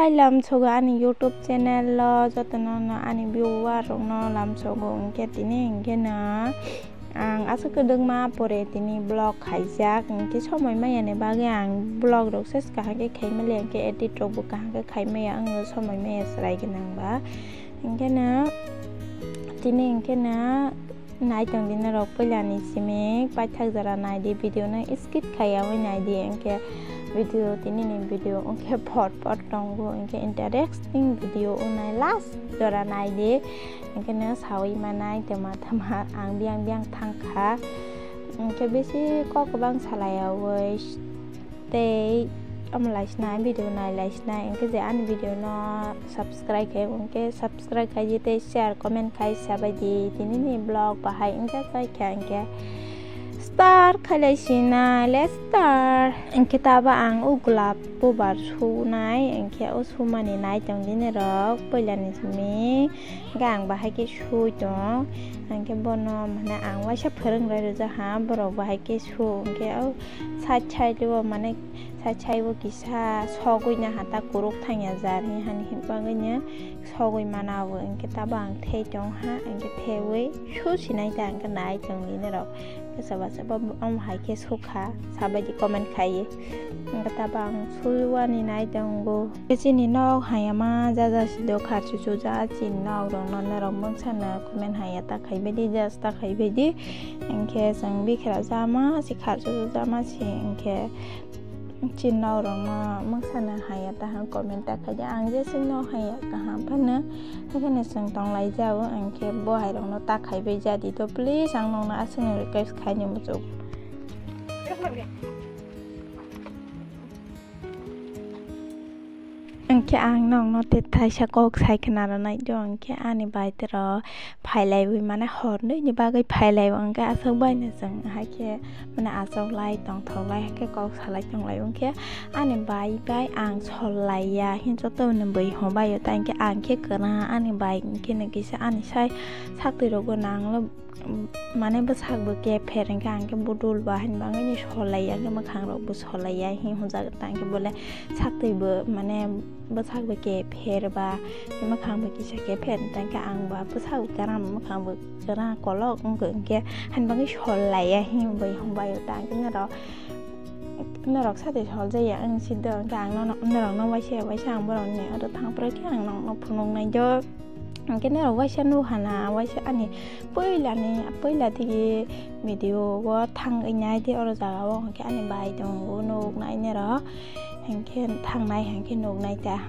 hai lam chogo ani YouTube channel lo jotno no ani viewer rong no lam chogo engke tini engke na ang asa kedeng ma pore tini blog khaijak engke somoi maya ne bage ang blog rok ses ka ke khaima le engke edit rok bu ka ke khaima ya ang somoi maya srai ginang ba engke na tini engke na nai tong din rok pelani simek paithak jara nai di video na skip khaya oi nai di engke video tini ni video engke pot tonggo engke interesting video unai last jara nai di engke na sawi manai tema ang biang thangkha engke besi ko kobang salaya woi stay amlaisna video nai laisna engke je an video no subscribe kai engke subscribe kai jite share comment kai sabai di tini ni blog bahai engke kai engke star khalasina let's start engke taba ang ugulap bu bar su nai engke o su mani nai tong dine rok poilani simi gang bahai ke su to engke bono mana ang wa sa phorong rai roja ha borok bahai ke su engke o chai libo mane chai bo kisa sogoi na hata kuruk thangya jari hani hibaganya sogoi manawo engke taba ang thei tong ha engke thewei su sinai ta engke nai tong dine rok sabab om hai ke sukha sabai di comment khai ngata bang suwani nai donggo chini nok hayama jaja sido kharchu chu ja chin nok rong non rong mong sana comment haya ta khai be di just ta khai be di engke sang bi khra jama si kharchu chu jama si engke chin nok rong ma mong sana haya ta hang comment ta khai ja ang je sin nok haya ka ha phana hakan sang tong lai jaw engke bo hai rong no ta khai be ja di to please ang nong na asing request khai ni mu chu engke ang nong no te thai sa kok sai khana ra nai do engke ani bai te ro phai lai wi mane hor ne ni ba gai phai lai engke asok bai ne sang ha ke mane asok lai tong thong lai ke kok sa lai tong lai engke ani bai ang chol lai ya hin cho to ne bai ho bai yo ta engke ang ke kana ani bai engke ne ki sa ani sai sak te ro go nang lo mane basak bu ke phereng ka angke budul ba hin ba ngi chol lai ya ke ma khang ro bu chol lai ya hin ho ja ta angke bole sak te bu mane basak be ke pher ba ke ma khang be ki sa ke pher tan ka ang ba basak karam ma khang be kara ko lok ng ke han ba ngi chol lai ya hin bai hong ba yo ta ke na rok sa te chol je ya ang sin de ka ang no no wai che wai sang ba ro ne ở thang pre ke ang no phunong nai jo cái này là quay channel hana quay sẽ anh bơi là thì video của thằng anh này thì ở giờ là cái anh bài trong của nô này nè đó hàng cái thằng này hàng cái nô này cha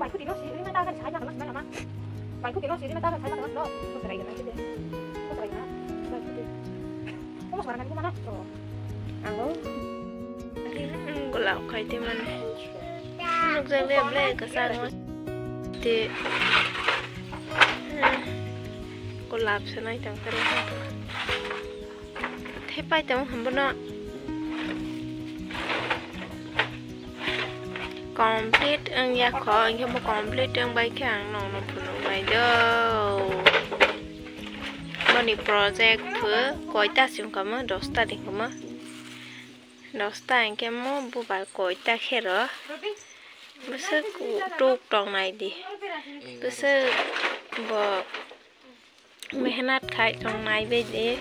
bài thuốc nó xí mà ta cần xài ra mà mà bài thuốc nó xí mà ta cần xài ra mà nó sẽ lấy cái này chứ có phải mà không có phải là cái mà nó ăn luôn của lão khai thì mình lúc giờ lên cái sang thì của lão sẽ nói chẳng phải là thế phải tao không biết nó complete ang ya ko ang mo complete ang bai khang nong no phunu bai do mani project phu koita sim kama dosta ding kama dosta ang ke mo bu bai koita khero bese ku tuk tong nai di bese bo mehnat khai tong nai be de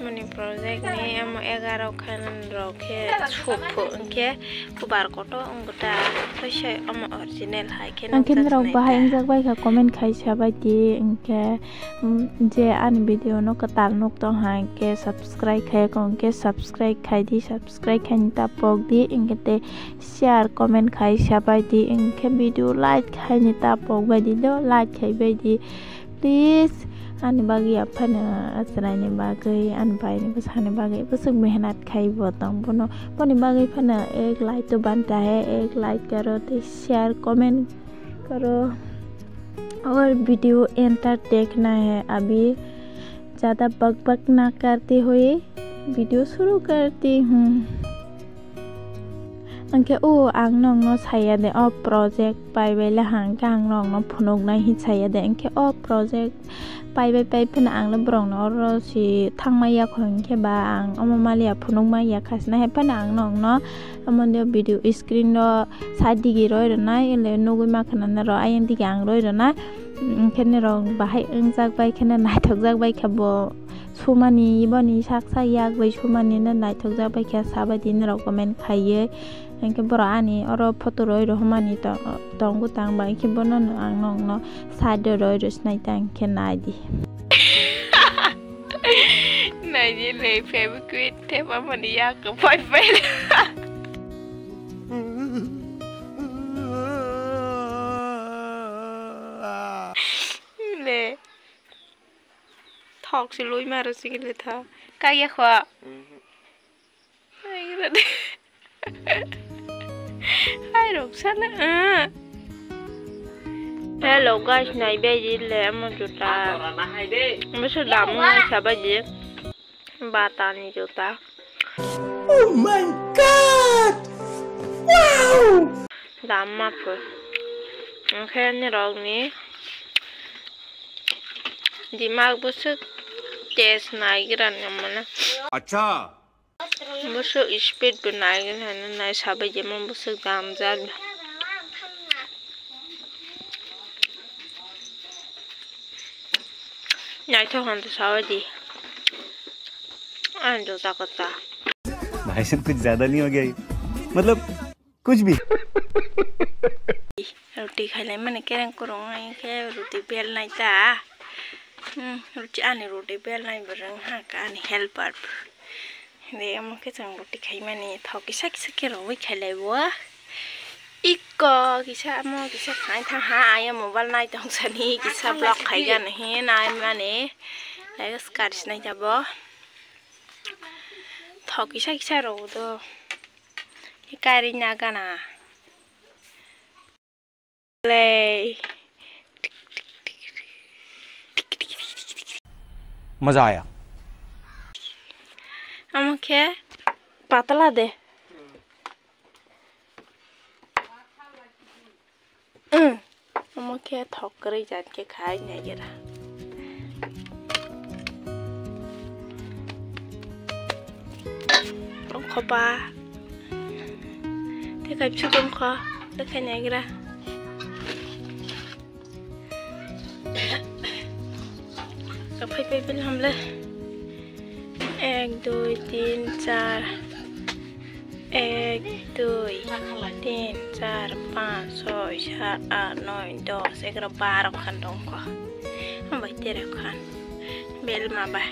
mani project ni am 11 khan rokhe chupho engke kubar koto ongta sai am original hai ken angkin rok bahai engjak bai kha comment khai sabai ti engke je an video no katal nok tong hai ke subscribe khai kong ke subscribe khai di subscribe khan ta pok di engke te share comment khai sabai ti engke video like khai ni ta pok bai di do like khai bai di please ani bagi apa na asrai ni bagi an bai ni pasane bagi pasuk mehnat khai botong bono poni bagi phana ek like to banta hai ek like karo te share comment karo और video and तक देखना है। अभी ज़्यादा बक ना करते हुए video शुरू करती हूँ। अंके ओ आंग नंग न साया दे ओ प्रोजेक्ट पाइबे लहां के आंग नंग न फुनुक ना ही साया दे अंके ओ प्रोजेक्ट पाइबे फन आंग न ब्रंग न और सी थांग माया खों के बा आंग अम मालिया फुनुक माया खासना है फन आंग नंग न अमन वीडियो स्क्रीन रो साइड दिगे रोय रना इले नुगुय मा खना रो आयन दिगे आंग रोय रना खेने रंग बाहाय जाक बाय खेने नायथक जाक बाय खबो सुमानि बनि साक सायाक बाय सुमानि न नायथक जाक बाय खे साबादिन रो कमेन्ट खायो अंके बरा आनी और फोटो रोय रो हमानी तंगु तांग बाय के बनन आंग नंग न साइड रोय रो स्नाय तांग के नायदि नायदि ले फेविक्विक थे मामनि या को फाय ले थॉक से लुई मारो सिगले था काया खवा Hai rục sắt á. Hello guys, này bây giờ là một chút ta. Mới sẽ làm ngay sao bây giờ? Ba ta này chút ta. Oh my god! Wow! Làm mà phải. Ok, này rồi nè. Đi mặc bộ sức test này cái đàn nhầm mà. Acha. Busuk speed benai kan nai sabai jaman busuk gamzal nhai cho hòn तो सावा दी आंजो ताकता भाई साहब कुछ ज्यादा नहीं हो गया मतलब कुछ भी रोटी खाइले मैंने केरंग करूँ आई के रोटी बेल नहीं था रोटी आने रोटी बेल नहीं बरंग हाँ का आने helper để em cái thằng roti khai mà nè thọ cái sách cái rồi khai lại quá ít có cái sao mà cái sao khai thằng hai ai mà vào này trong sân hi cái sao block khai ra này này mà nè lại cái scratch này chả bó thọ cái sách rồi đó cái cái đi nhà cái nào ले मजा आया আমাকে পাতলা দে আমাকে থক করে জানকে খাই না গেরা খবা thế cái chú công kho để khai nhà gera gặp phải bên làm lên 1 2 3 4 1 2 3 4 5 6 7 8 9 10 11 12 khăn đông quá không phải tiền được khăn bel mà bà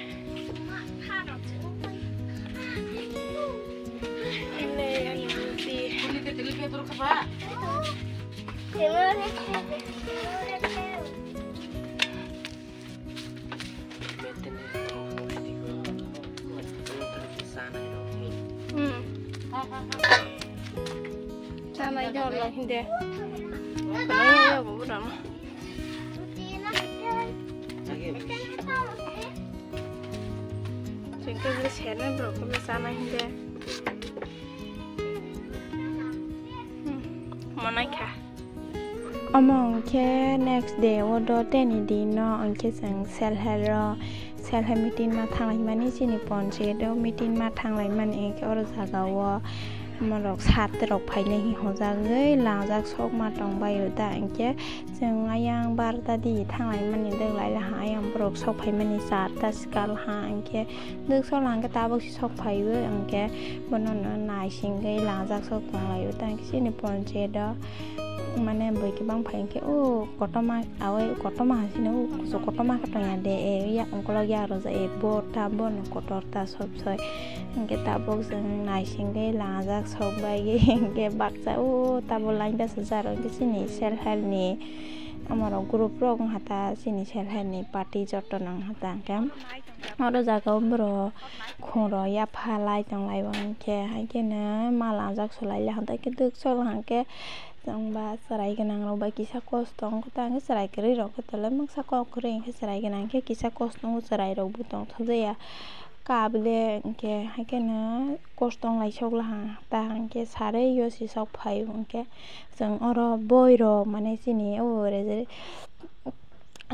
Sana itu orang Hindia. Kenapa ya bukan? Jengkel beli channel bro, beli sana Hindia. Mana kah? Omong ke next day wadah teni dino angke sang sel hello. Sel meeting ma thang lai mani sini pon do meeting ma thang lai man ek or jagawa mà rọc sạt rọc phải này họ ra gửi làng ra sốc mà trong bay ở tại chứ chừng ai yang bar ta đi thang lại mình được lại là hai yang rọc sốc phải mình sạt ta skal hai chứ được sau làng cái ta bác sốc phải với anh chứ bên nó nài xin cái làng ra sốc trong lại ở tại cái này pon chế đó mà nên bởi cái băng phải cái ô có tao mà áo ấy có tao mà xin nó số có tao mà cái nhà để ya ông có lo ya rồi dạy bột ta bột nó có tao ta sốp soi cái ta bốc dừng này xin cái là ra sốp bay cái bạc ra ô ta bột lạnh ta sẽ rồi cái xin này sel hel này mà nó group rồi cũng hata xin này sel hel này party cho tao năng hata cám nó đó ra cái bro không rồi ya pha lại trong lại bằng cái hay cái nữa mà làm ra số lại là hanta cái được số là cái Sang ba serai genang lo ba kisah kostong ko tang serai keri ro ko telam mak sako kering ke serai genang ke kisah kostong serai ro butong thojaya kabile ke hakena kostong lai sok la ta ke sare yo si sok phai ke jeng oro boi ro mane chini ore je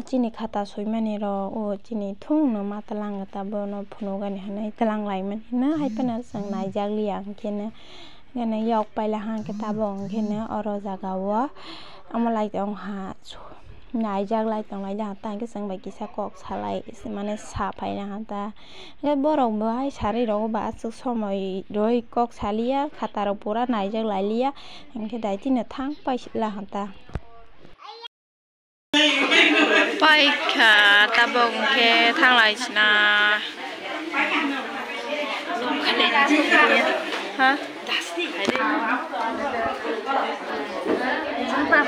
chini khata soi mane ro o chini thung no ma talang ta bo no phuno gani hanai talang lai mane na hai pana sang nai jagli ang ke na ngene yok pai la hang ke ta bong ke na oro jaga wa amalai tong ha nai jag lai tong lai da ta ke sang bai kisa kok salai mane sa phai na ta ge borok bai sari ro ba su somoi roi kok salia khata ro pura nai jag lai lia ke dai tin na thang pai la ta pai kha ta bong ke thang lai na ha Chúng ta